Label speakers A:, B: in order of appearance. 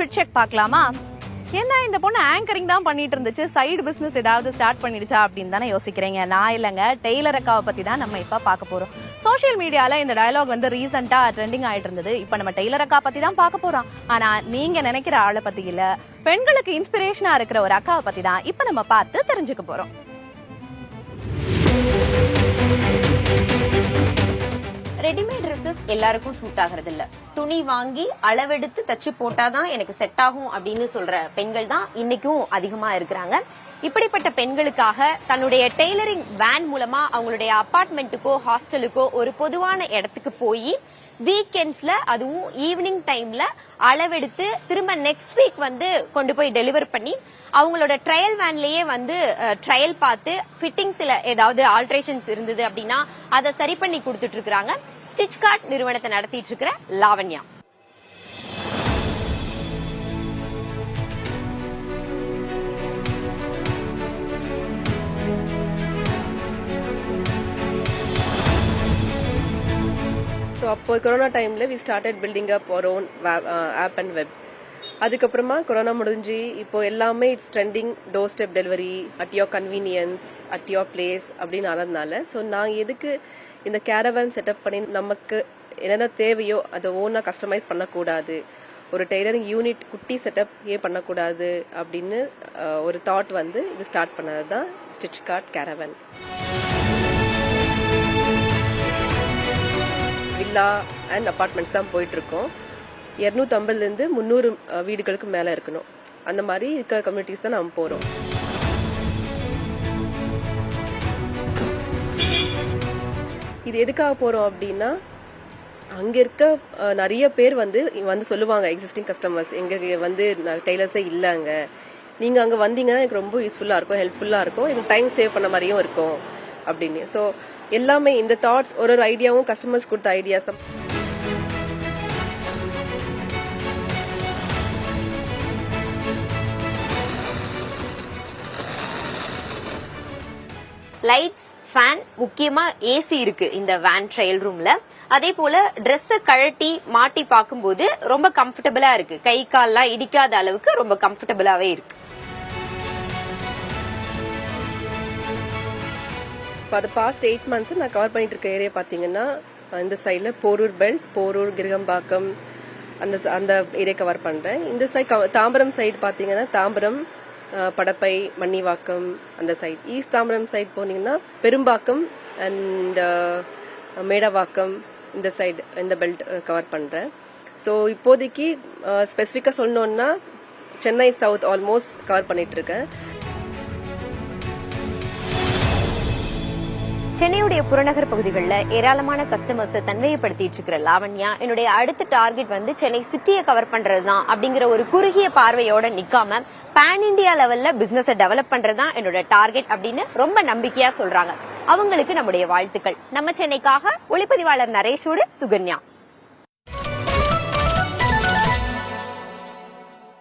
A: Fit check பார்க்கலாமா? என்ன இந்த பொண்ணு ஆங்கரிங் தான் பண்ணிட்டு இருந்துச்சு, சைடு பிசினஸ் ஏதாவது ஸ்டார்ட் பண்ணிடுச்சா அப்படின்னு தானே யோசிக்கிறீங்க. நான் இல்லைங்க, டெய்லர் அக்காவை பத்தி தான் நம்ம இப்ப பார்க்க போறோம். சோஷியல் மீடியால இந்த டயலாக் வந்து ரீசெண்டா ட்ரெண்டிங் ஆயிட்டு இருந்தது. இப்ப நம்ம டெய்லர் அக்கா பத்தி தான் பார்க்க போறோம். ஆனா நீங்க நினைக்கிற ஆளை பத்தி இல்ல, பெண்களுக்கு இன்ஸ்பிரேஷனா இருக்கிற ஒரு அக்காவை பத்தி தான் இப்ப நம்ம பார்த்து தெரிஞ்சுக்க போறோம்.
B: ரெடிமேட் ட்ரெஸ்ஸஸ் எல்லாருக்கும் சூட் ஆகிறது இல்ல. துணி வாங்கி அளவெடுத்து தச்சு போட்டாதான் எனக்கு செட் ஆகும் அப்படின்னு சொல்ற பெண்கள் தான் இன்னைக்கும் அதிகமா இருக்கிறாங்க. இப்படிப்பட்ட பெண்களுக்காக தன்னுடைய டெய்லரிங் வேன் மூலமா அவங்களுடைய அபார்ட்மெண்ட்டுக்கோ ஹாஸ்டலுக்கோ ஒரு பொதுவான இடத்துக்கு போய் வீக்கெண்ட்ஸ்ல அதுவும் ஈவினிங் டைம்ல அளவெடுத்து திரும்ப நெக்ஸ்ட் வீக் வந்து கொண்டு போய் டெலிவர் பண்ணி அவங்களோட ட்ரையல் வேன்லயே வந்து ட்ரையல் பார்த்து ஃபிட்டிங்ஸ்ல ஏதாவது ஆல்ட்ரேஷன்ஸ் இருந்தது அப்படின்னா அதை சரி பண்ணி கொடுத்துட்டு இருக்காங்க. ஸ்டிச் கார்ட் நிறுவனத்தை நடத்திட்டு இருக்கிற லாவண்யா.
C: ஸோ அப்போ கொரோனா டைமில் we started building up our own app and web. அதுக்கப்புறமா கொரோனா முடிஞ்சு இப்போ எல்லாமே it's trending, door step delivery, at your convenience, at your place அப்படின்னு ஆனதுனால ஸோ நான் எதுக்கு இந்த கேரவன் செட்டப் பண்ணி நமக்கு என்னென்ன தேவையோ அதை ஓனாக கஸ்டமைஸ் பண்ணக்கூடாது, ஒரு டெய்லரிங் யூனிட் குட்டி செட்டப் ஏன் பண்ணக்கூடாது அப்படின்னு ஒரு தாட் வந்து இது ஸ்டார்ட் பண்ணது தான் stitch card caravan. Villa and apartments தான் போயிட்டு இருக்கோம். 250 300 வீடுகளுக்கு மேல இருக்கணும். அந்த மாதிரி இருக்க கம்யூனிட்டிஸ் தான் நம்ம போறோம். இது எதுக்காக போறோம் அப்படின்னா அங்க இருக்க நிறைய பேர் வந்து சொல்லுவாங்க, எக்ஸிஸ்டிங் கஸ்டமர்ஸ் எங்க வந்து டெய்லர்ஸே இல்லைங்க, நீங்க அங்க வந்தீங்கன்னா எனக்கு ரொம்ப யூஸ்ஃபுல்லா இருக்கும், ஹெல்ப்ஃபுல்லா இருக்கும், எனக்கு டைம் சேவ் பண்ண மாதிரியும் இருக்கும் அப்படின்னு. ஸோ எல்லாமே இந்த தாட்ஸ் ஒரு ஐடியாவும் கஸ்டமர்ஸ் கொடுத்த ஐடியாஸ் தான்.
B: லைட்ஸ், ஃபேன், முக்கியமா ஏசி இருக்கு இந்த வேன் ட்ரையல் ரூம்ல. அதே போல ட்ரெஸ் கழட்டி மாட்டி பார்க்கும்போது ரொம்ப கம்ஃபர்டபுளா இருக்கு, கை கால்லாம் இடிக்காத அளவுக்கு ரொம்ப கம்ஃபர்டபுளாவே இருக்கு.
C: ஃபார் த பாஸ்ட் 8 months நான் கவர் பண்ணிட்டு இருக்க ஏரியா பார்த்தீங்கன்னா இந்த சைடில் போரூர் பெல்ட், போரூர், கிருகம்பாக்கம் அந்த ஏரியா கவர் பண்ணுறேன். இந்த சைட் தாம்பரம் சைடு பார்த்தீங்கன்னா தாம்பரம், படப்பை, மன்னிவாக்கம் அந்த சைட். ஈஸ்ட் தாம்பரம் சைட் போனீங்கன்னா பெரும்பாக்கம் அண்ட் மேடவாக்கம் இந்த சைடு இந்த பெல்ட் கவர் பண்ணுறேன். ஸோ இப்போதைக்கு ஸ்பெசிஃபிக்காக சொல்லணுன்னா சென்னை சவுத் ஆல்மோஸ்ட் கவர் பண்ணிட்டு இருக்கேன்.
B: சென்னையுடைய புறநகர் பகுதிகளில் ஏராளமான கஸ்டமர்ஸை தன்மையப்படுத்திட்டு இருக்கிற லாவண்யா என்னுடைய அடுத்த டார்கெட் வந்து சென்னை சிட்டியை கவர் பண்றதுதான் அப்படிங்கிற ஒரு குறுகிய பார்வையோட நிக்காம பேன் இண்டியா லெவல்ல பிசினஸை டெவலப் பண்றதுதான் என்னோட டார்கெட் அப்படின்னு ரொம்ப நம்பிக்கையா சொல்றாங்க. அவங்களுக்கு நம்முடைய வாழ்த்துக்கள். நம்ம சென்னைக்காக ஒளிப்பதிவாளர் நரேஷோடு சுகன்யா.